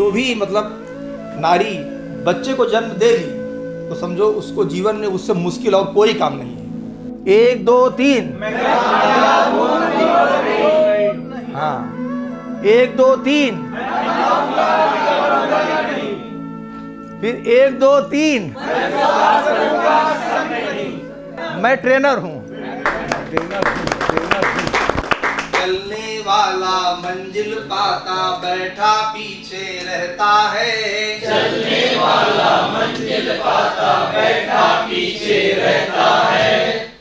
जो भी मतलब नारी बच्चे को जन्म देगी तो समझो उसको जीवन में उससे मुश्किल और कोई काम नहीं है। 1 2 3 हाँ 1 2 3 फिर 1 2 3 मैं ट्रेनर हूँ। चलने वाला मंजिल पाता बैठा पीछे रहता है। चलने वाला मंजिल पाता बैठा पीछे रहता है।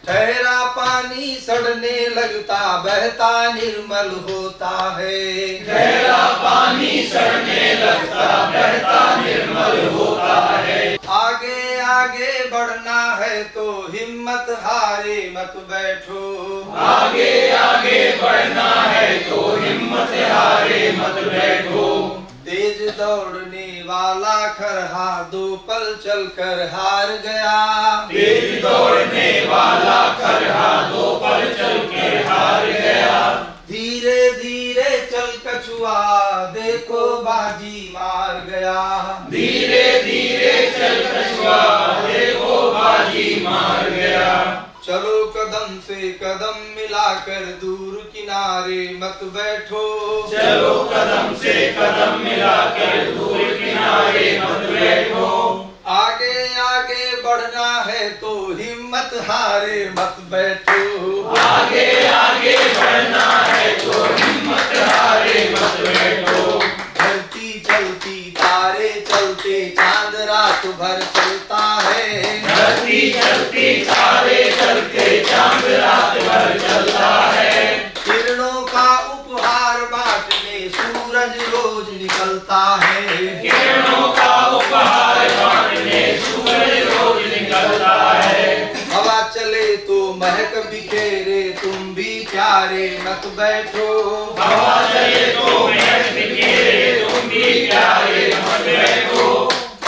ठहरा पानी सड़ने लगता बहता निर्मल होता है। ठहरा पानी सड़ने लगता बहता निर्मल होता है। आगे आगे बढ़ना है तो हिम्मत हारे मत बैठो। आगे आगे बढ़ना है तो हिम्मत हारे मत बैठो। तेज दौड़ने वाला खरहा 2 पल चलकर हार गया। तेज दौड़ने वाला खरहा 2 पल चल के हार गया। धीरे धीरे चल कछुआ देखो बाजी मार गया। धीरे धीरे चल कछुआ देखो बाजी मार गया। चलो कदम से कदम मिलाकर दूर किनारे मत बैठो। चलो कदम से कदम मिलाकर दूर किनारे मत बैठो। आगे आगे बढ़ना है तो हिम्मत हारे मत बैठो। आगे आगे बढ़ना है तो हिम्मत हारे मत बैठो। धरती चलती तारे चलते चांद रात भर चलता है। धरती चलती तारे चलते चांद रात भर चलता है। किरणों का उपहार बांटने सूरज रोज निकलता है। किरणों का उपहार बांटने सूरज रोज निकलता है। हवा चले तो महक बिखेरे तुम भी प्यारे मत बैठो। हवा चले तो महक बिखेरे तुम भी प्यारे मत बैठो।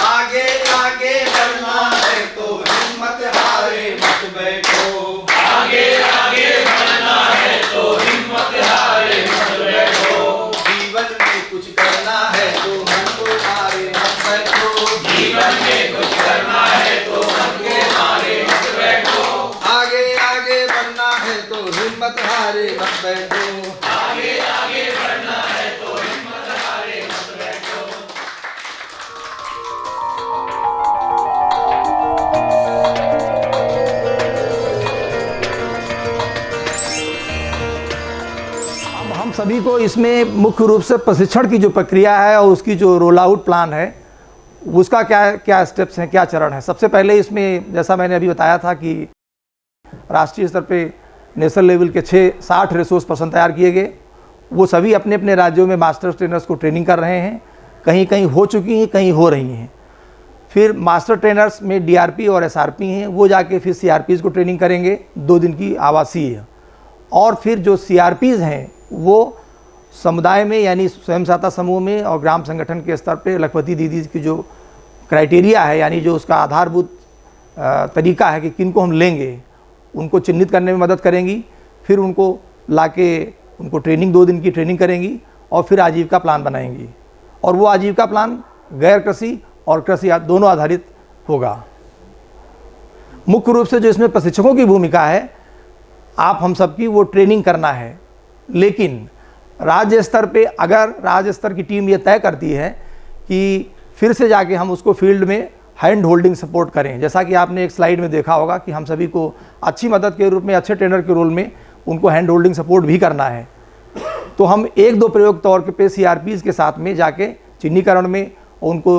आगे आगे बढ़ना है तो हिम्मत हारे मत बैठो। आगे आगे बढ़ना है तो हिम्मत हारे मत बैठो। जीवन में कुछ करना है तो मन को मारे मत बैठो। जीवन में कुछ करना है तो मन को मारे मत बैठो। आगे आगे बढ़ना है तो हिम्मत हारे मत बैठो। आगे आगे बढ़ना है तो हिम्मत हारे मत बैठो। अब हम सभी को इसमें मुख्य रूप से प्रशिक्षण की जो प्रक्रिया है और उसकी जो रोल आउट प्लान है उसका क्या क्या स्टेप्स हैं, क्या चरण है। सबसे पहले इसमें जैसा मैंने अभी बताया था कि राष्ट्रीय स्तर पे नेशनल लेवल के 60 रिसोर्स पर्सन तैयार किए गए। वो सभी अपने अपने राज्यों में मास्टर ट्रेनर्स को ट्रेनिंग कर रहे हैं। कहीं कहीं हो चुकी हैं, कहीं हो रही हैं। फिर मास्टर ट्रेनर्स में डीआरपी और एसआरपी हैं, वो जाके फिर सीआरपीज़ को ट्रेनिंग करेंगे 2 दिन की आवासीय। और फिर जो सीआरपीज़ हैं वो समुदाय में यानी स्वयं सहायता समूह में और ग्राम संगठन के स्तर पे लखपति दीदी की जो क्राइटेरिया है यानी जो उसका आधारभूत तरीका है कि किन को हम लेंगे, उनको चिन्हित करने में मदद करेंगी। फिर उनको लाके उनको ट्रेनिंग 2 दिन की ट्रेनिंग करेंगी और फिर आजीविका प्लान बनाएंगी। और वो आजीविका प्लान गैर कृषि और कृषि दोनों आधारित होगा। मुख्य रूप से जो इसमें प्रशिक्षकों की भूमिका है, आप हम सबकी वो ट्रेनिंग करना है। लेकिन राज्य स्तर पे अगर राज्य स्तर की टीम ये तय करती है कि फिर से जाके हम उसको फील्ड में हैंड होल्डिंग सपोर्ट करें, जैसा कि आपने एक स्लाइड में देखा होगा कि हम सभी को अच्छी मदद के रूप में अच्छे ट्रेनर के रोल में उनको हैंड होल्डिंग सपोर्ट भी करना है, तो हम 1-2 प्रयोग तौर पे सीआरपीज़ के साथ में जाके चिन्हीकरण में उनको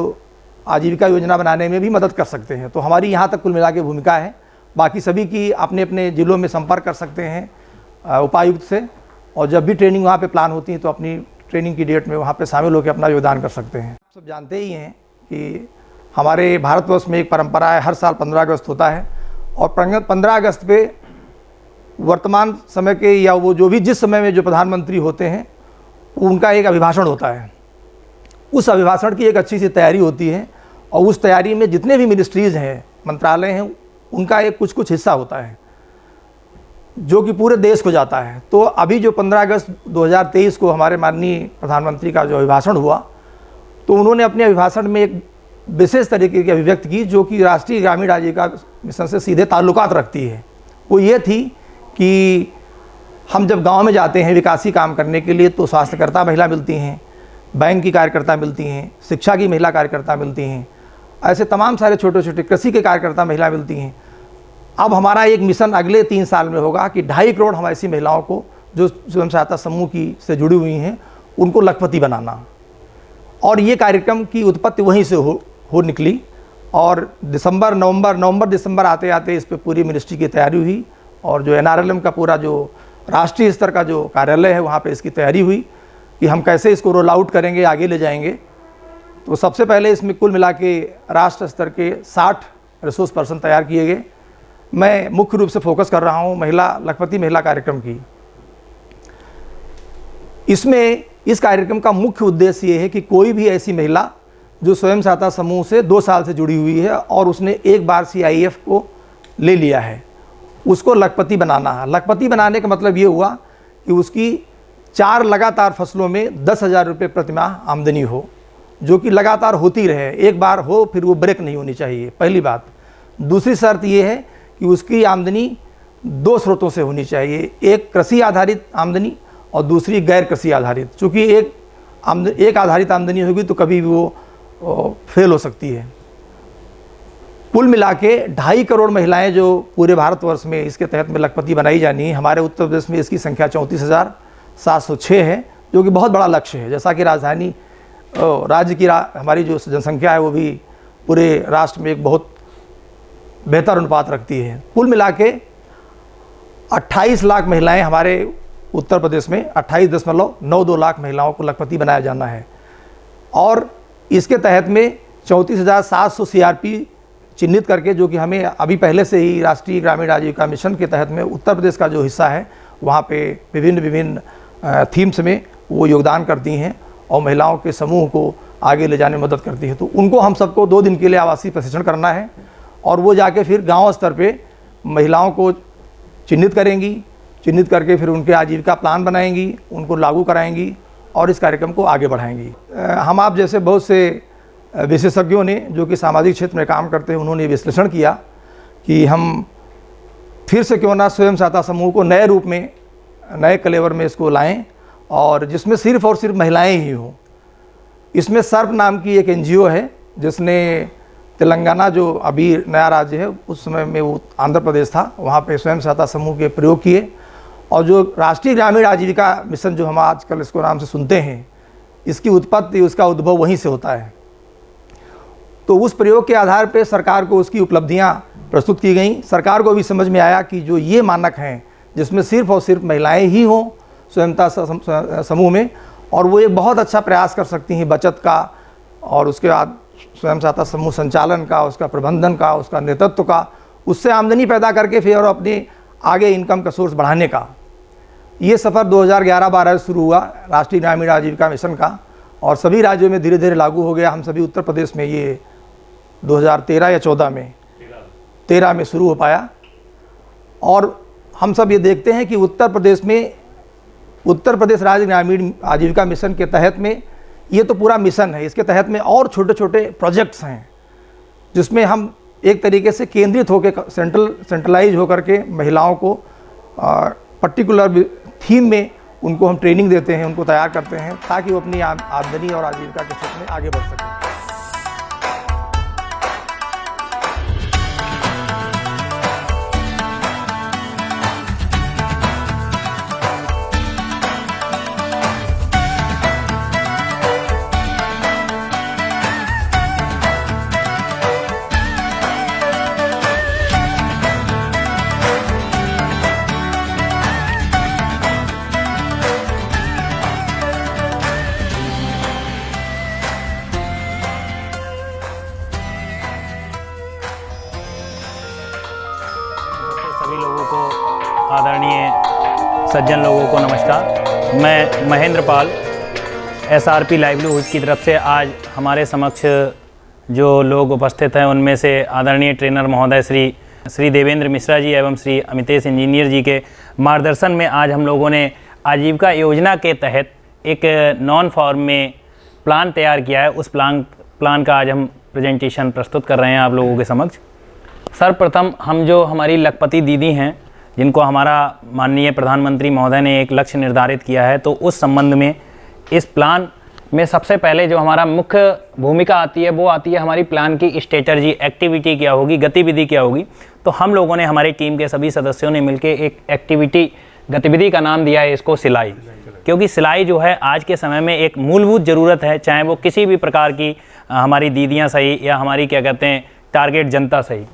आजीविका योजना बनाने में भी मदद कर सकते हैं। तो हमारी यहाँ तक कुल मिला के भूमिका है। बाकी सभी की अपने अपने ज़िलों में संपर्क कर सकते हैं उपायुक्त से, और जब भी ट्रेनिंग वहाँ पे प्लान होती है तो अपनी ट्रेनिंग की डेट में वहाँ पे शामिल होकर अपना योगदान कर सकते हैं। आप सब जानते ही हैं कि हमारे भारतवर्ष में एक परंपरा है, हर साल 15 अगस्त होता है। और 15 अगस्त पे वर्तमान समय के या वो जो भी जिस समय में जो प्रधानमंत्री होते हैं उनका एक अभिभाषण होता है। उस अभिभाषण की एक अच्छी सी तैयारी होती है और उस तैयारी में जितने भी मिनिस्ट्रीज़ हैं, मंत्रालय हैं, उनका एक कुछ हिस्सा होता है जो कि पूरे देश को जाता है। तो अभी जो 15 अगस्त 2023 को हमारे माननीय प्रधानमंत्री का जो अभिभाषण हुआ तो उन्होंने अपने अभिभाषण में एक विशेष तरीके की अभिव्यक्ति की जो कि राष्ट्रीय ग्रामीण आजीविका मिशन से सीधे ताल्लुकात रखती है। वो ये थी कि हम जब गांव में जाते हैं विकासी काम करने के लिए तो स्वास्थ्यकर्ता महिला मिलती हैं, बैंक की कार्यकर्ता मिलती हैं, शिक्षा की महिला कार्यकर्ता मिलती हैं, ऐसे तमाम सारे छोटे छोटे कृषि के कार्यकर्ता महिला मिलती हैं। अब हमारा एक मिशन अगले 3 साल में होगा कि 2.5 करोड़ हम ऐसी महिलाओं को जो स्वयं सहायता समूह की से जुड़ी हुई हैं उनको लखपति बनाना। और ये कार्यक्रम की उत्पत्ति वहीं से हो निकली और नवंबर दिसंबर आते आते इस पर पूरी मिनिस्ट्री की तैयारी हुई और जो NRLM का पूरा जो राष्ट्रीय स्तर का जो कार्यालय है वहाँ पे इसकी तैयारी हुई कि हम कैसे इसको रोल आउट करेंगे, आगे ले जाएंगे। तो सबसे पहले इसमें कुल मिला के राष्ट्र स्तर के 60 रिसोर्स पर्सन तैयार किए गए। मैं मुख्य रूप से फोकस कर रहा हूँ लखपति महिला कार्यक्रम की। इसमें इस कार्यक्रम का मुख्य उद्देश्य ये है कि कोई भी ऐसी महिला जो स्वयं सहायता समूह से 2 साल से जुड़ी हुई है और उसने एक बार CIF को ले लिया है, उसको लखपति बनाना है। लखपति बनाने का मतलब ये हुआ कि उसकी 4 लगातार फसलों में 10,000 रुपये प्रतिमाह आमदनी हो, जो कि लगातार होती रहे, एक बार हो फिर वो ब्रेक नहीं होनी चाहिए, पहली बात। दूसरी शर्त ये है कि उसकी आमदनी 2 स्रोतों से होनी चाहिए, एक कृषि आधारित आमदनी और दूसरी गैर कृषि आधारित। चूँकि एक आधारित आमदनी होगी तो कभी भी वो फेल हो सकती है। कुल मिला के 2.5 करोड़ महिलाएं जो पूरे भारतवर्ष में इसके तहत में लखपति बनाई जानी है। हमारे उत्तर प्रदेश में इसकी संख्या 34,706 है, जो कि बहुत बड़ा लक्ष्य है। जैसा कि राजधानी राज्य की हमारी जो जनसंख्या है वो भी पूरे राष्ट्र में एक बहुत बेहतर अनुपात रखती है। कुल मिला के 28 लाख महिलाएं हमारे उत्तर प्रदेश में 28.92 लाख महिलाओं को लखपति बनाया जाना है और इसके तहत में 34,700 CRP चिन्हित करके, जो कि हमें अभी पहले से ही राष्ट्रीय ग्रामीण आजीविका मिशन के तहत में उत्तर प्रदेश का जो हिस्सा है वहाँ पे विभिन्न थीम्स में वो योगदान करती हैं और महिलाओं के समूह को आगे ले जाने में मदद करती है। तो उनको हम सबको 2 दिन के लिए आवासीय प्रशिक्षण करना है और वो जाके फिर गांव स्तर पे महिलाओं को चिन्हित करेंगी, चिन्हित करके फिर उनके आजीविका प्लान बनाएंगी, उनको लागू कराएंगी और इस कार्यक्रम को आगे बढ़ाएंगी। हम आप जैसे बहुत से विशेषज्ञों ने जो कि सामाजिक क्षेत्र में काम करते हैं उन्होंने विश्लेषण किया कि हम फिर से क्यों ना स्वयं सहायता समूह को नए रूप में, नए कलेवर में इसको लाएं और जिसमें सिर्फ और सिर्फ महिलाएं ही हों। इसमें सर्प नाम की एक NGO है जिसने तेलंगाना, जो अभी नया राज्य है, उस समय में वो आंध्र प्रदेश था, वहाँ पे स्वयं सहायता समूह के प्रयोग किए और जो राष्ट्रीय ग्रामीण आजीविका मिशन जो हम आजकल इसको नाम से सुनते हैं, इसकी उत्पत्ति, उसका उद्भव वहीं से होता है। तो उस प्रयोग के आधार पर सरकार को उसकी उपलब्धियां प्रस्तुत की गई। सरकार को भी समझ में आया कि जो ये मानक हैं जिसमें सिर्फ और सिर्फ महिलाएं ही हों स्वयं सहायता समूह में, और वो एक बहुत अच्छा प्रयास कर सकती हैं बचत का और उसके बाद स्वयं सहायता समूह संचालन का, उसका प्रबंधन का, उसका नेतृत्व का, उससे आमदनी पैदा करके फिर और अपनी आगे इनकम का सोर्स बढ़ाने का। ये सफ़र 2011-12 से शुरू हुआ राष्ट्रीय ग्रामीण आजीविका मिशन का और सभी राज्यों में धीरे धीरे लागू हो गया। हम सभी उत्तर प्रदेश में ये 2013 या 13 में शुरू हो पाया और हम सब ये देखते हैं कि उत्तर प्रदेश राज्य ग्रामीण आजीविका मिशन के तहत में ये तो पूरा मिशन है, इसके तहत में और छोटे छोटे प्रोजेक्ट्स हैं जिसमें हम एक तरीके से केंद्रित होकर सेंट्रलाइज होकर के महिलाओं को पर्टिकुलर थीम में उनको हम ट्रेनिंग देते हैं, उनको तैयार करते हैं ताकि वो अपनी आमदनी और आजीविका के क्षेत्र में आगे बढ़ सकें। सभी लोगों को, आदरणीय सज्जन लोगों को नमस्कार। मैं महेंद्र पाल SRP लाइवलीहुड की तरफ से आज हमारे समक्ष जो लोग उपस्थित हैं उनमें से आदरणीय ट्रेनर महोदय श्री देवेंद्र मिश्रा जी एवं श्री अमितेश इंजीनियर जी के मार्गदर्शन में आज हम लोगों ने आजीविका योजना के तहत एक नॉन फॉर्म में प्लान तैयार किया है, उस प्लान का आज हम प्रेजेंटेशन प्रस्तुत कर रहे हैं आप लोगों के समक्ष। सर्वप्रथम हम जो हमारी लखपति दीदी हैं, जिनको हमारा माननीय प्रधानमंत्री महोदय ने एक लक्ष्य निर्धारित किया है, तो उस संबंध में इस प्लान में सबसे पहले जो हमारा मुख्य भूमिका आती है वो आती है हमारी प्लान की स्ट्रेटजी, एक्टिविटी क्या होगी, गतिविधि क्या होगी। तो हम लोगों ने, हमारी टीम के सभी सदस्यों ने मिलकर एक गतिविधि का नाम दिया है इसको सिलाई, क्योंकि सिलाई जो है आज के समय में एक मूलभूत ज़रूरत है, चाहे वो किसी भी प्रकार की हमारी दीदियाँ सही या हमारी क्या कहते हैं टारगेट जनता सही।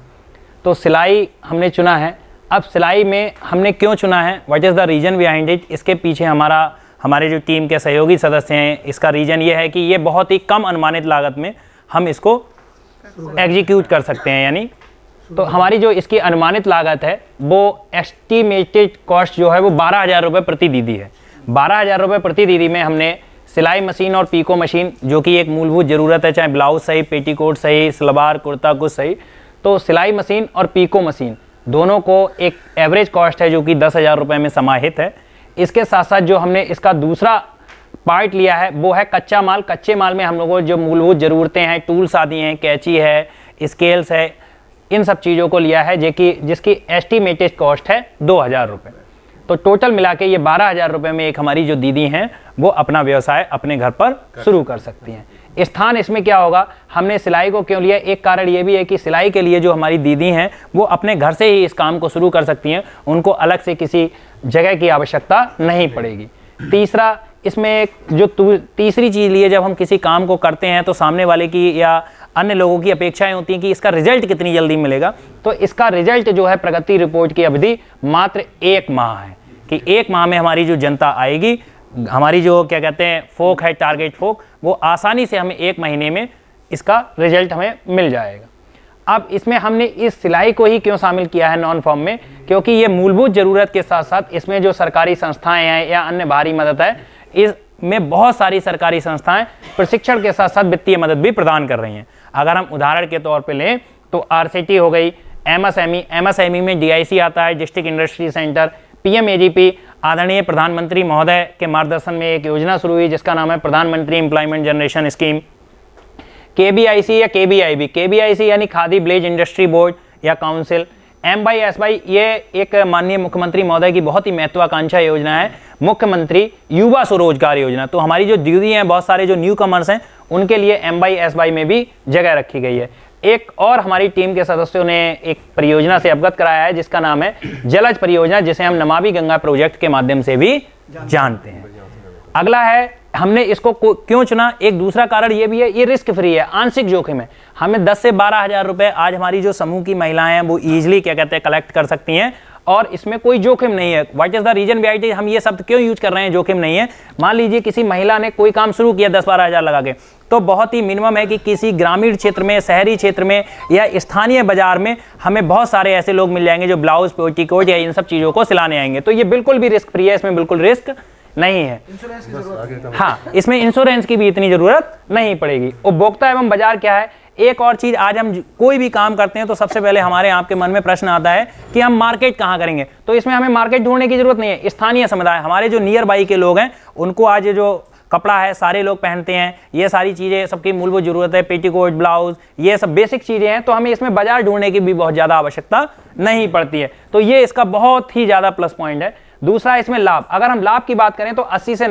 तो सिलाई हमने चुना है। अब सिलाई में हमने क्यों चुना है, what is the reason behind it, इसके पीछे हमारे जो टीम के सहयोगी सदस्य हैं, इसका रीज़न ये है कि ये बहुत ही कम अनुमानित लागत में हम इसको एग्जीक्यूट कर सकते हैं। यानी तो हमारी जो इसकी अनुमानित लागत है वो एस्टिमेटेड कॉस्ट जो है वो 12,000 रुपये प्रति दीदी है। 12,000 रुपये प्रति दीदी में हमने सिलाई मशीन और पीको मशीन, जो कि एक मूलभूत ज़रूरत है, चाहे ब्लाउज सही, पेटीकोट सही, सलवार कुर्ता कुछ सही, तो सिलाई मशीन और पीको मशीन दोनों को एक एवरेज कॉस्ट है जो कि 10,000 रुपये में समाहित है। इसके साथ साथ जो हमने इसका दूसरा पार्ट लिया है वो है कच्चा माल। कच्चे माल में हम लोगों को जो मूलभूत ज़रूरतें हैं, टूल्स आदि हैं, कैंची है, स्केल्स है, इन सब चीज़ों को लिया है जिसकी एस्टिमेटेड कॉस्ट है 2,000 रुपये। तो टोटल मिला के ये 12,000 रुपये में एक हमारी जो दीदी हैं वो अपना व्यवसाय अपने घर पर शुरू कर सकती हैं। स्थान इसमें क्या होगा, हमने सिलाई को क्यों लिया, एक कारण ये भी है कि सिलाई के लिए जो हमारी दीदी हैं वो अपने घर से ही इस काम को शुरू कर सकती हैं, उनको अलग से किसी जगह की आवश्यकता नहीं पड़ेगी। तीसरा, इसमें जो तीसरी चीज़ लिए जब हम किसी काम को करते हैं तो सामने वाले की या अन्य लोगों की अपेक्षाएं होती हैं कि इसका रिजल्ट कितनी जल्दी मिलेगा। तो इसका रिजल्ट जो है, प्रगति रिपोर्ट की अवधि मात्र 1 माह है, कि 1 माह में हमारी जो जनता आएगी, हमारी जो क्या कहते हैं फोक है, टारगेट फोक, वो आसानी से हमें 1 महीने में इसका रिजल्ट हमें मिल जाएगा। अब इसमें हमने इस सिलाई को ही क्यों शामिल किया है नॉन फॉर्म में, क्योंकि ये मूलभूत ज़रूरत के साथ साथ इसमें जो सरकारी संस्थाएं हैं या अन्य बाहरी मदद है, इसमें बहुत सारी सरकारी संस्थाएं प्रशिक्षण के साथ साथ वित्तीय मदद भी प्रदान कर रही हैं। अगर हम उदाहरण के तौर पे लें तो RCT हो गई, MSME में DIC आता है, डिस्ट्रिक्ट इंडस्ट्री सेंटर, PMAGP, आदरणीय प्रधानमंत्री महोदय के मार्गदर्शन में एक योजना शुरू हुई जिसका नाम है प्रधानमंत्री एम्प्लॉयमेंट जनरेशन स्कीम। KBIC या KBIB, KBIC यानी खादी ब्लेज इंडस्ट्री बोर्ड या काउंसिल। MYSY ये एक माननीय मुख्यमंत्री महोदय की बहुत ही महत्वाकांक्षा योजना है, मुख्यमंत्री युवा स्वरोजगार योजना। तो हमारी जो दीदी हैं, बहुत सारे जो न्यू कमर्स हैं, उनके लिए MYSY में भी जगह रखी गई है। एक और हमारी टीम के सदस्यों ने एक परियोजना से अवगत कराया है जिसका नाम है जलज परियोजना, जिसे हम नमामि गंगा प्रोजेक्ट के माध्यम से भी जानते हैं। अगला है, हमने इसको क्यों चुना, एक दूसरा कारण ये भी है, ये रिस्क फ्री है, आंशिक जोखिम है। हमें 10 से 12,000 रुपये आज हमारी जो समूह की महिलाएं हैं वो ईजिली क्या कहते हैं कलेक्ट कर सकती हैं, और इसमें कोई जोखिम नहीं है। What is the reason behind it, हम ये शब्द क्यों यूज कर रहे हैं जोखिम नहीं है। मान लीजिए किसी महिला ने कोई काम शुरू किया 10-12 हज़ार लगा के, तो बहुत ही मिनिमम है कि किसी ग्रामीण क्षेत्र में, शहरी क्षेत्र में या स्थानीय बाजार में हमें बहुत सारे ऐसे लोग मिल जाएंगे जो ब्लाउज, पेटीकोट या इन सब चीज़ों को सिलाने आएंगे। तो ये बिल्कुल भी रिस्क फ्री है, इसमें बिल्कुल रिस्क नहीं है। हाँ, इसमें इंश्योरेंस की भी इतनी जरूरत नहीं पड़ेगी। उपभोक्ता एवं बाजार क्या है, एक और चीज, आज हम कोई भी काम करते हैं तो सबसे पहले हमारे आपके मन में प्रश्न आता है कि हम मार्केट कहाँ करेंगे। तो इसमें हमें मार्केट ढूंढने की जरूरत नहीं है। स्थानीय समुदाय, हमारे जो नियर बाई के लोग हैं, उनको आज जो कपड़ा है सारे लोग पहनते हैं, ये सारी चीज़ें सबकी मूलभूत जरूरत है, पेटीकोट, ब्लाउज, ये सब बेसिक चीज़ें हैं, तो हमें इसमें बाजार ढूंढने की भी बहुत ज़्यादा आवश्यकता नहीं पड़ती है। तो ये इसका बहुत ही ज़्यादा प्लस पॉइंट है। दूसरा, इसमें लाभ, अगर हम लाभ की बात करें तो 80 से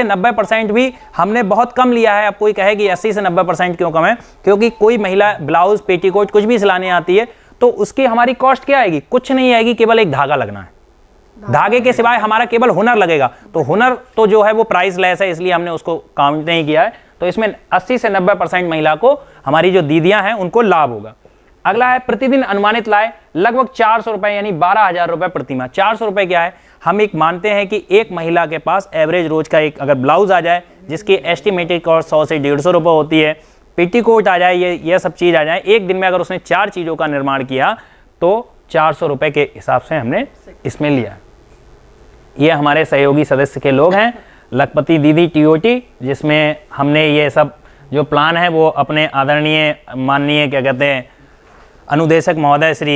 90% भी हमने बहुत कम लिया है। अब कोई कहे कि 80 से 90% क्यों कम है, क्योंकि कोई महिला ब्लाउज, पेटीकोट कुछ भी सिलाने आती है तो उसकी हमारी कॉस्ट क्या आएगी, कुछ नहीं आएगी, केवल एक धागा लगना है। धागे के सिवाय हमारा केवल हुनर लगेगा, तो हुनर तो जो है वो प्राइस लेस है, इसलिए हमने उसको काउंट नहीं किया है। तो इसमें 80 से 90% महिला को, हमारी जो दीदियां हैं, उनको लाभ होगा। अगला है, प्रतिदिन अनुमानित लाए लगभग 400 रुपए यानी 12,000 रुपए प्रतिमाह। 400 रुपए क्या है, हम एक मानते हैं कि एक महिला के पास एवरेज रोज का एक अगर ब्लाउज आ जाए जिसकी एस्टिमेटेड कॉस्ट 100 से 150 रुपये होती है, पेटीकोट आ जाए, ये सब चीज़ आ जाए, एक दिन में अगर उसने 4 चीज़ों का निर्माण किया तो 400 रुपये के हिसाब से हमने इसमें लिया। ये हमारे सहयोगी सदस्य के लोग हैं, लखपति दीदी TOT, जिसमें हमने ये सब जो प्लान है वो अपने आदरणीय माननीय क्या कहते हैं अनुदेशक महोदय श्री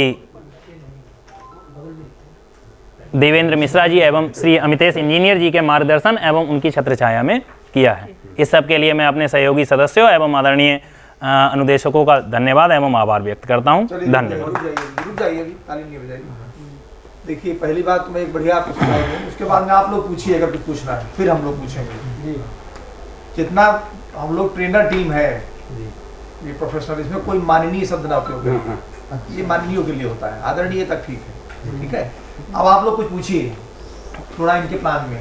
देवेंद्र मिश्रा जी एवं श्री अमितेश इंजीनियर जी के मार्गदर्शन एवं उनकी छत्रछाया में किया है। इस सब के लिए मैं अपने सहयोगी सदस्यों एवं आदरणीय अनुदेशकों का धन्यवाद एवं आभार व्यक्त करता हूँ। धन्यवाद। रुक जाइए अभी, ताली नहीं बजाइए। देखिए, पहली बात मैं एक बढ़िया प्रश्न करूंगा, उसके बाद में आप लोग पूछिए अगर कुछ पूछना है, फिर हम लोग पूछेंगे। जितना हम लोग ट्रेनर टीम है ये प्रोफेशनल, इसमें कोई माननीय शब्द ना उपयोग करें, ये माननीयों के लिए होता है, आदरणीय तक ठीक है, ठीक है। अब आप लोग कुछ पूछिए थोड़ा इनके प्लान में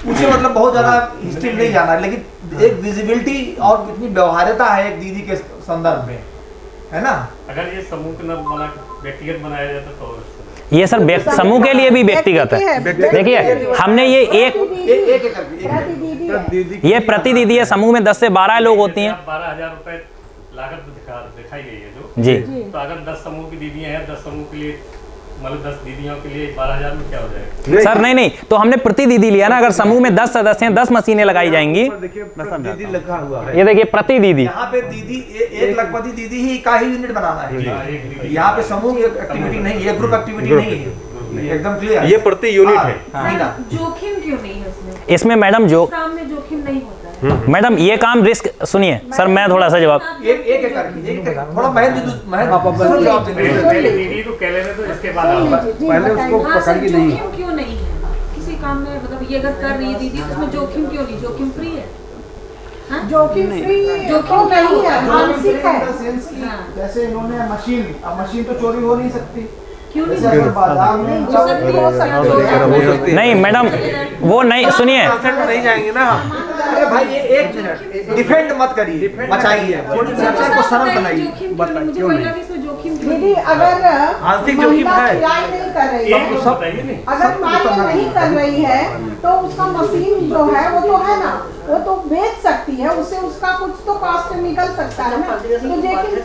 पूछिए, मतलब बहुत ज़्यादा हिस्ट्री नहीं जाना है, लेकिन एक विजिबिलिटी और कितनी व्यवहार्यता है एक दीदी के संदर्भ में, है ना। अगर ये समूह का न बना व्यक्तिगत बनाया जाता तो ये सर समूह के लिए भी व्यक्तिगत है। देखिए, हमने ये एक ये प्रति दीदी है, समूह में 10 से 12 लोग होती हैं। 12,000 रुपए लागत दिखाई गई है जो जी। तो अगर 10 समूह की दीदियां हैं, 10 समूह के लिए मतलब 10 दीदियों के लिए 12,000 में क्या हो जाएगा? सर नहीं, तो हमने प्रति दीदी लिया ना। अगर समूह में 10 सदस्य हैं, 10 मशीनें लगाई जाएंगी। दीदी लिखा हुआ है, ये देखिए प्रति दीदी। यहाँ पे दीदी एक लखपति दीदी ही का ही यूनिट बनाना है। यहाँ पे समूह एक्टिविटी नहीं है, ग्रुप एक्टिविटी नहीं है, एकदम क्लियर। ये प्रति यूनिट है। जोखिम क्यों नहीं है इसमें? इसमें मैडम जो काम में जोखिम नहीं होता है। मैडम ये काम रिस्क, सुनिए सर मैं थोड़ा सा जवाब एक थोड़ा पहले दीदी तो कह लेने तो इसके बाद पहले उसको पकड़ के नहीं। जोखिम क्यों नहीं है किसी काम में? मतलब ये अगर कर रही है दीदी तो उसमें जोखिम क्यों नहीं? जोखिम फ्री है, जोखिम फ्री जोखिम नहीं है, मानसिक है। जैसे इन्होंने मशीन, अब मशीन तो चोरी हो नहीं सकती, क्यों नहीं? नहीं मैडम वो नहीं, सुनिए नहीं जाएंगे ना। अरे भाई ये एक मिनट, डिफेंड मत करिए, बचाइए, थोड़ी चर्चा को सरल बनाइए। मुझे वही लगा कि इसमें जोखिम क्यों दीदी अगर आंशिक जोखिम है, सिलाई नहीं कर रही है, अगर मालिक नहीं कर रही है तो उसका मशीन जो है वो तो है ना, वो तो बेच सकती है, उससे उसका कुछ तो कॉस्ट निकल सकता है ना। तो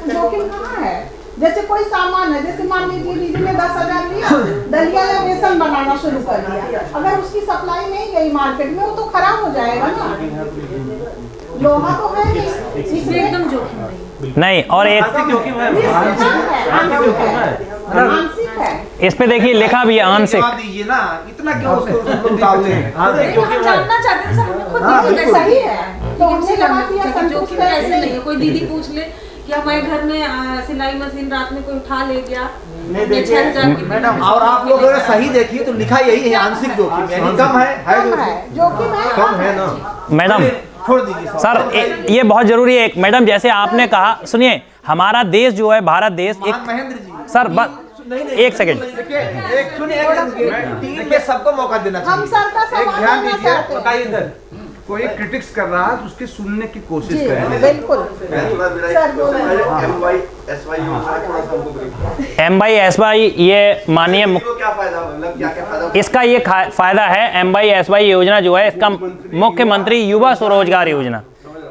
जोखिम कहाँ है? जैसे कोई सामान है, जैसे मान लीजिए दीदी ने 10,000 लिया, दलिया या बेसन बनाना शुरू कर दिया, अगर उसकी सप्लाई नहीं गई मार्केट में वो तो खराब हो जाएगा ना। लोहा तो है इसमें एकदम जोखिम नहीं। और एक मानसिक है। इस पे देखिए लिखा भी है आंशिक। दीजिए ना, इतना क्यों उसको उतावले हैं? हम जानना चाहते हैं सर, हमें खुद नहीं सही है तो हमने जमा किया। जोखिम ऐसे नहीं है कोई दीदी पूछ ले कि हमारे घर में सिलाई मशीन रात में कोई उठा ले गया, मैडम। और आप लोग अगर सही देखिए तो लिखा यही है, आंशिक जोखिम, यानी कम है जोखिम है, कम है ना मैडम छोड़ दीजिए सर, ये बहुत जरूरी है। एक मैडम जैसे आपने कहा, सुनिए हमारा देश जो है भारत देश एक महेंद्र जी सर बस एक सेकंड, टीम में सबको मौका देना हम सर का चाहिए। एक सवाल ध्यान करना दीजिए, चाहते हैं। बताइए इधर कोई क्रिटिक्स कर रहा है तो उसके सुनने की कोशिश जी, करें। बिल्कुल सर बोलो। MYSY ये माननीय क्या फायदा, मतलब क्या फायदा? इसका ये फायदा है, MYSY योजना जो है इसका मुख्यमंत्री युवा स्वरोजगार योजना।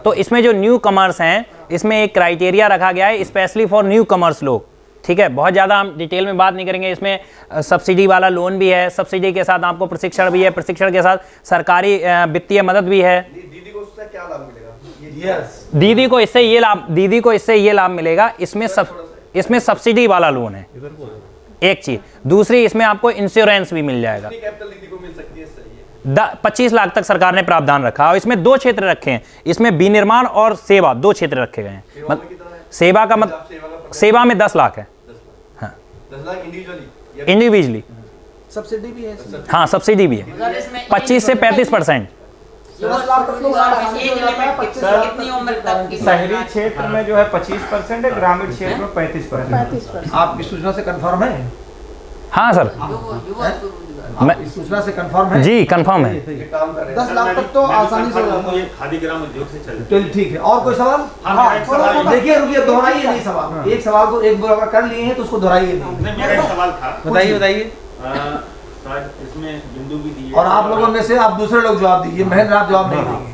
तो इसमें जो न्यू कमर्स हैं, इसमें एक क्राइटेरिया रखा गया है स्पेशली फॉर न्यू कमर्स लोग, ठीक है। बहुत ज़्यादा हम डिटेल में बात नहीं करेंगे। इसमें सब्सिडी वाला लोन भी है, सब्सिडी के साथ आपको प्रशिक्षण भी है, प्रशिक्षण के साथ सरकारी वित्तीय मदद भी है। दीदी को उससे क्या लाभ मिलेगा? दीदी को इससे ये लाभ मिलेगा, इसमें सब्सिडी वाला लोन है एक चीज। दूसरी, इसमें आपको इंश्योरेंस भी मिल जाएगा। कैपिटल दीदी को मिल सकती है, सही है। 25 लाख तक सरकार ने प्रावधान रखा है। और इसमें 2 क्षेत्र रखे हैं, इसमें विनिर्माण और सेवा 2 क्षेत्र रखे गए हैं। सेवा का मतलब सेवा में 10 लाख है, 10 लाख इंडिविजुअली। सब्सिडी भी है, हाँ सब्सिडी भी है 25 से 35%। शहरी क्षेत्र में जो है 25% है, ग्रामीण क्षेत्र में 35%। आप इस सूचना से कंफर्म है? हाँ सर, मैं इस सूचना से कंफर्म है? जी कंफर्म है। 10 लाख तक तो आसानी से हो जाता है। खादी ग्राम उद्योग से चल। चलिए ठीक है, और कोई सवाल? देखिए रुकिए, दोहराइए नहीं सवाल। एक सवाल को एक बार कर लिए हैं तो उसको दोहराइए नहीं। मेरा एक सवाल था, बताइए। इसमें बिंदु भी दिए और आप लोगों में से आप दूसरे लोग जवाब दीजिए, महेंद्र आप जवाब नहीं देंगे।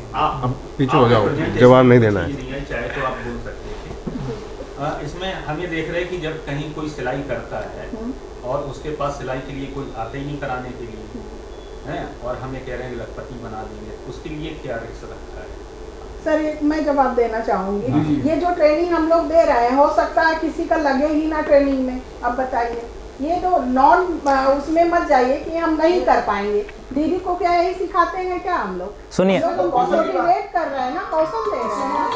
पीछे हो जाओ, जवाब नहीं देना है। चाहे तो आप बोल सकते हैं। इसमें हम ये देख रहे हैं कि जब कहीं कोई सिलाई करता है और उसके पास सिलाई के लिए कोई आता ही नहीं कराने के लिए है, और हमें कह रहे हैं लखपति बना देंगे, उसके लिए क्या रिस्क रखा है? सर एक मैं जवाब देना चाहूंगी। ये जो ट्रेनिंग हम लोग दे रहे हैं, हो सकता है किसी का लगे ही ना ट्रेनिंग में। अब बताइए ये तो नॉन उसमें मत जाइए कि हम नहीं कर पाएंगे। दीदी को क्या यही सिखाते हैं क्या हम लोग? सुनिए, मोटिवेट कर रहे हैं ना, कौशल दे रहे हैं।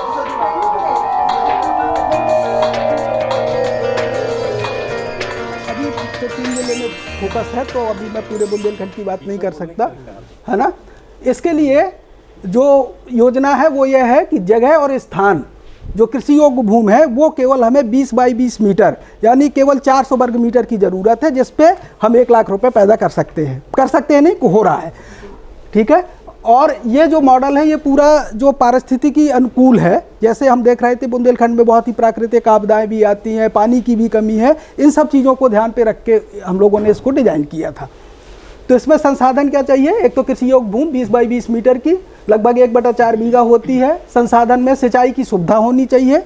अभी तो 3 जिले में फोकस है, तो अभी मैं पूरे बुंदेलखंड की बात नहीं कर सकता, है ना। इसके लिए जो योजना है वो ये है कि जगह और स्थान, जो कृषि योग्य भूमि है वो केवल हमें 20 बाई 20 मीटर यानी केवल 400 वर्ग मीटर की ज़रूरत है, जिस पे हम 1 लाख रुपए पैदा कर सकते हैं नहीं, हो रहा है, ठीक है। और ये जो मॉडल है ये पूरा जो पारिस्थितिकी अनुकूल है। जैसे हम देख रहे थे बुंदेलखंड में बहुत ही प्राकृतिक आपदाएं भी आती हैं, पानी की भी कमी है, इन सब चीज़ों को ध्यान पे रख के हम लोगों ने इसको डिज़ाइन किया था। तो इसमें संसाधन क्या चाहिए? एक तो कृषि योग्य भूमि 20 बाई 20 मीटर की लगभग 1/4 बीघा होती है। संसाधन में सिंचाई की सुविधा होनी चाहिए,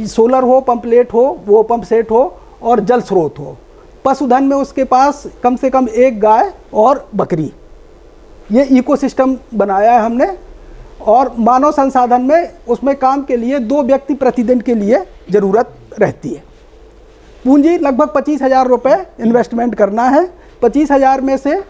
सोलर हो, पंपलेट हो, वो पंप सेट हो और जल स्रोत हो। पशुधन में उसके पास कम से कम 1 गाय और बकरी, ये इकोसिस्टम बनाया है हमने। और मानव संसाधन में उसमें काम के लिए 2 व्यक्ति प्रतिदिन के लिए ज़रूरत रहती है। पूंजी लगभग 25,000 रुपये इन्वेस्टमेंट करना है। 25,000 में से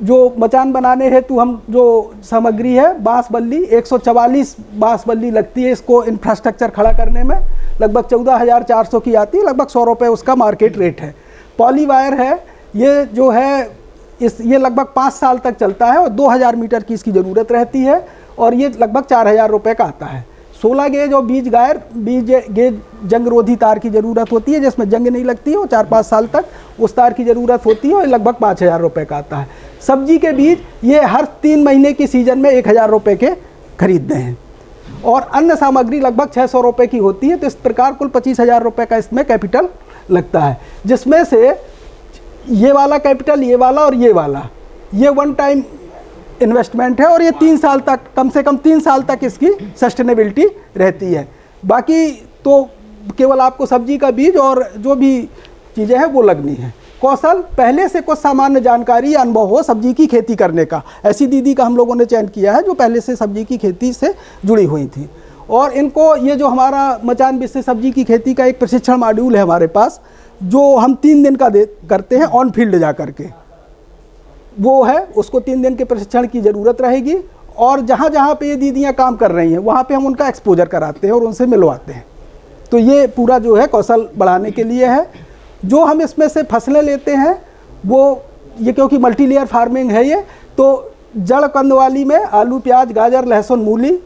जो मचान बनाने हेतु हम जो सामग्री है, बांस बल्ली 144 बांस बल्ली लगती है इसको इंफ्रास्ट्रक्चर खड़ा करने में, लगभग 14,400 की आती है, लगभग 100 रुपये उसका मार्केट रेट है। पॉली वायर है, ये जो है ये लगभग 5 साल तक चलता है और 2,000 मीटर की इसकी ज़रूरत रहती है और ये लगभग 4,000 रुपये का आता है। 16 गेज और बीज गेज जंगरोधी तार की ज़रूरत होती है, जिसमें जंग नहीं लगती है, वो 4-5 साल तक उस तार की ज़रूरत होती है और लगभग 5,000 रुपये का आता है। सब्जी के बीज ये हर 3 महीने की सीज़न में 1,000 रुपये के खरीदते हैं और अन्य सामग्री लगभग 600 रुपये की होती है। तो इस प्रकार कुल 25,000 रुपये का इसमें कैपिटल लगता है, जिसमें से ये वाला कैपिटल, ये वाला और ये वाला, ये 1 टाइम इन्वेस्टमेंट है और ये 3 साल तक, कम से कम 3 साल तक इसकी सस्टेनेबिलिटी रहती है। बाकी तो केवल आपको सब्जी का बीज और जो भी चीज़ें हैं वो लगनी है। कौशल, पहले से कुछ सामान्य जानकारी या अनुभव हो सब्जी की खेती करने का, ऐसी दीदी का हम लोगों ने चयन किया है जो पहले से सब्जी की खेती से जुड़ी हुई थी। और इनको ये जो हमारा मचान विषय सब्जी की खेती का एक प्रशिक्षण मॉड्यूल है हमारे पास, जो हम 3 दिन का करते हैं ऑन फील्ड जा करके, वो है, उसको 3 दिन के प्रशिक्षण की ज़रूरत रहेगी। और जहाँ जहाँ पे ये दीदियाँ काम कर रही हैं वहाँ पे हम उनका एक्सपोजर कराते हैं और उनसे मिलवाते हैं। तो ये पूरा जो है कौशल बढ़ाने के लिए है। जो हम इसमें से फसलें लेते हैं वो ये, क्योंकि मल्टी लेयर फार्मिंग है ये, तो जड़ कंद वाली में आलू, प्याज, गाजर, लहसुन, मूली,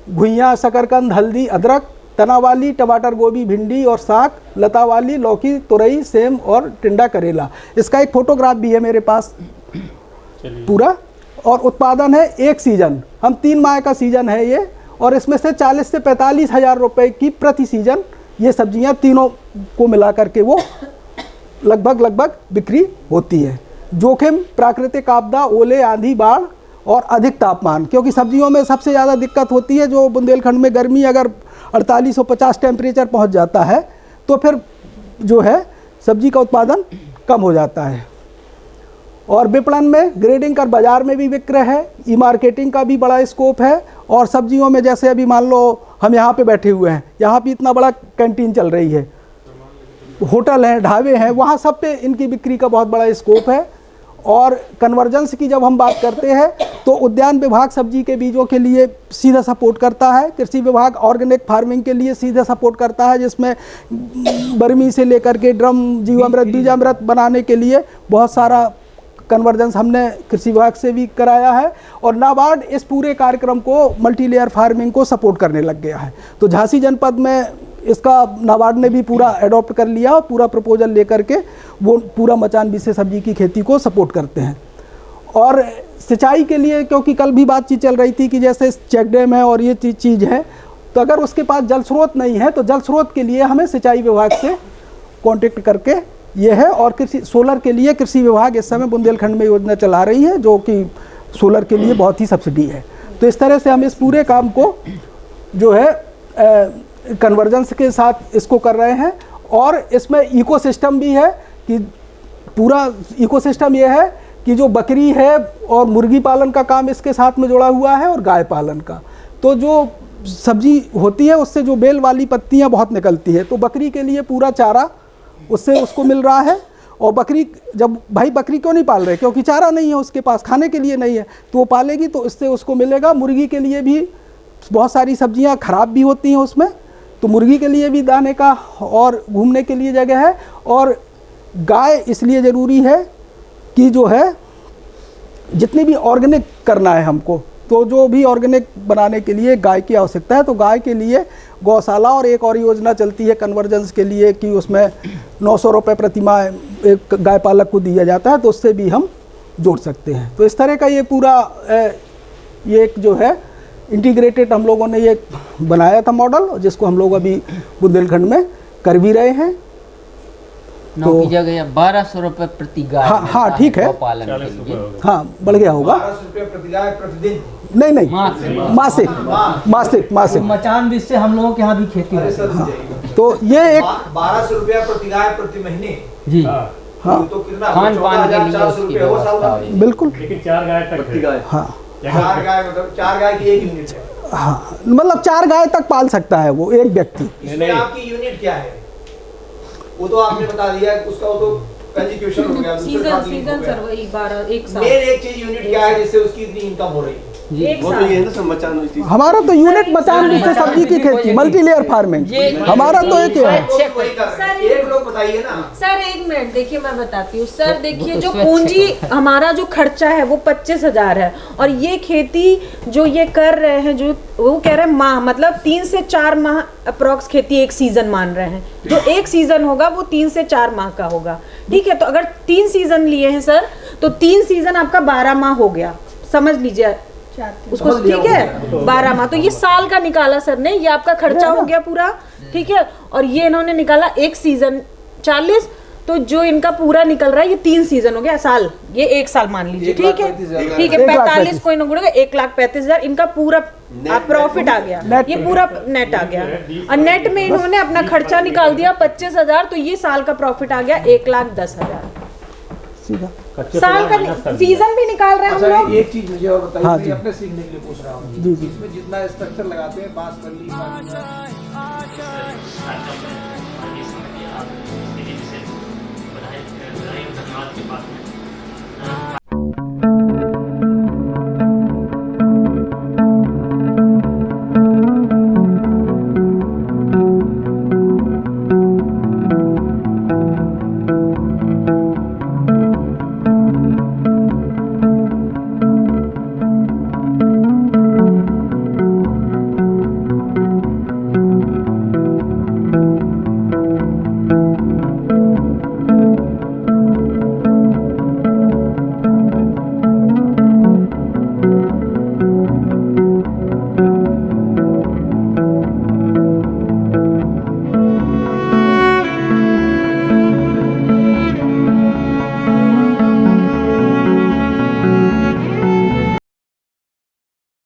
घुइयाँ, शकरकंद, हल्दी, अदरक, तना वाली टमाटर, गोभी, भिंडी और साग, लता वाली लौकी, तुरई, सेम और टिंडा, करेला। इसका एक फोटोग्राफ भी है मेरे पास पूरा। और उत्पादन है 1 सीज़न, हम 3 माह का सीज़न है ये, और इसमें से 40 से 45 हज़ार रुपये की प्रति सीज़न ये सब्जियां तीनों को मिला करके वो लगभग बिक्री होती है। जोखिम प्राकृतिक आपदा, ओले, आंधी, बाढ़ और अधिक तापमान, क्योंकि सब्जियों में सबसे ज़्यादा दिक्कत होती है जो बुंदेलखंड में गर्मी अगर 4850 टेम्परेचर पहुंच जाता है तो फिर जो है सब्जी का उत्पादन कम हो जाता है। और विपणन में ग्रेडिंग कर बाज़ार में भी विक्रय है, ई मार्केटिंग का भी बड़ा स्कोप है। और सब्जियों में जैसे अभी मान लो हम यहाँ पे बैठे हुए हैं, यहाँ पे इतना बड़ा कैंटीन चल रही है, होटल हैं, ढाबे हैं, वहाँ सब पे इनकी बिक्री का बहुत बड़ा स्कोप है। और कन्वर्जेंस की जब हम बात करते हैं तो उद्यान विभाग सब्जी के बीजों के लिए सीधा सपोर्ट करता है, कृषि विभाग ऑर्गेनिक फार्मिंग के लिए सीधा सपोर्ट करता है, जिसमें बर्मी से लेकर के ड्रम, जीवामृत, बीजामृत बनाने के लिए बहुत सारा कन्वर्जेंस हमने कृषि विभाग से भी कराया है। और नाबार्ड इस पूरे कार्यक्रम को, मल्टी लेयर फार्मिंग को सपोर्ट करने लग गया है। तो झांसी जनपद में इसका नाबार्ड ने भी पूरा अडॉप्ट कर लिया और पूरा प्रपोजल लेकर के वो पूरा मचान बीज से सब्जी की खेती को सपोर्ट करते हैं। और सिंचाई के लिए, क्योंकि कल भी बातचीत चल रही थी कि जैसे चेक डैम है और ये चीज़ है, तो अगर उसके पास जल स्रोत नहीं है तो जल स्रोत के लिए हमें सिंचाई विभाग से कॉन्टेक्ट करके ये है। और कृषि सोलर के लिए कृषि विभाग इस समय बुंदेलखंड में योजना चला रही है जो कि सोलर के लिए बहुत ही सब्सिडी है। तो इस तरह से हम इस पूरे काम को जो है कन्वर्जेंस के साथ इसको कर रहे हैं। और इसमें इकोसिस्टम भी है कि पूरा इकोसिस्टम ये है कि जो बकरी है और मुर्गी पालन का काम इसके साथ में जुड़ा हुआ है और गाय पालन का। तो जो सब्जी होती है उससे जो बेल वाली पत्तियां बहुत निकलती है, तो बकरी के लिए पूरा चारा उससे उसको मिल रहा है। और बकरी, जब भाई बकरी क्यों नहीं पाल रहे, क्योंकि चारा नहीं है उसके पास, खाने के लिए नहीं है, तो वो पालेगी तो इससे उसको मिलेगा। मुर्गी के लिए भी बहुत सारी सब्जियां खराब भी होती हैं उसमें, तो मुर्गी के लिए भी दाने का और घूमने के लिए जगह है। और गाय इसलिए ज़रूरी है कि जो है जितनी भी ऑर्गेनिक करना है हमको, तो जो भी ऑर्गेनिक बनाने के लिए गाय की आवश्यकता है, तो गाय के लिए गौशाला और एक और योजना चलती है कन्वर्जेंस के लिए कि उसमें 900 रुपये प्रति माह एक गाय पालक को दिया जाता है, तो उससे भी हम जोड़ सकते हैं। तो इस तरह का ये पूरा ये एक जो है इंटीग्रेटेड हम लोगों ने ये बनाया था मॉडल, जिसको हम लोग अभी बुंदेलखंड में कर भी रहे हैं। तो की जगह 1200 रुपये प्रति गाय। हाँ ठीक है, पालन के लिए हाँ बढ़ गया होगा। 1200 रुपये प्रति गाय प्रतिदिन? नहीं, मासिक। मचान बीज से हम लोगों के यहाँ भी खेती होती है। हाँ, तो ये एक 1200 रुपया प्रति गाय प्रति महीने जी। हाँ तो कितना खान पान के लिए 14,400 उसकी रुपये हो व्यवस्था साल? हुई। बिल्कुल। लेकिन 4 गाय तक प्रति गाय? हाँ 4 गाय मतलब 4 गाय की 1 यूनिट है। हाँ, मतलब 4 गाय तक पाल सकता है वो एक व्यक्ति। इसमें आपकी यूनिट क्या है वो तो आपने बता दिया, उसका वो तो कंट्रीब्यूशन हो गया, सीजन सर वही 12 एक साल। मेन एक चीज यूनिट क्या है जिससे उसकी इतनी इनकम हो रही है? वो तो ये है ना समाचार। हमारा तो यूनिट मचान जिससे सब्जी की खेती, मल्टी लेयर फार्मिंग, हमारा तो एक है। एक लोग बताइए ना सर, 1 मिनट देखिए, मैं बताती हूँ सर। देखिए जो पूंजी हमारा जो खर्चा है वो 25,000 है, और ये खेती जो ये कर रहे हैं, जो वो कह रहे हैं माह, मतलब 3 से 4 माह अप्रोक्स खेती एक सीजन मान रहे हैं। जो एक सीजन होगा वो 3 से 4 माह का होगा, ठीक है। तो अगर 3 सीजन लिए हैं सर, तो 3 सीजन आपका 12 माह हो गया, समझ लीजिए उसको, ठीक है 12 माह। तो ये साल का निकाला सर ने, ये आपका खर्चा हो गया पूरा, ठीक है। और ये इन्होंने निकाला एक सीजन 40, तो जो इनका पूरा निकल रहा है ये 3 सीजन हो गया, साल ये 1 साल मान लीजिए, ठीक है। 45 को इन्होंने 1,35,000 इनका पूरा प्रॉफिट आ गया, ये पूरा नेट आ गया। और नेट में इन्होंने अपना खर्चा निकाल दिया 25,000, तो ये साल का प्रॉफिट आ गया 1,10,000 साल का। सीजन भी निकाल रहे हैं हम लोग। एक चीज मुझे और बताइए, हाँ मैं जी। अपने सीखने के लिए पूछ रहा हूँ। जी जी। इसमें जितना स्ट्रक्चर लगाते हैं बांस, बल्ली,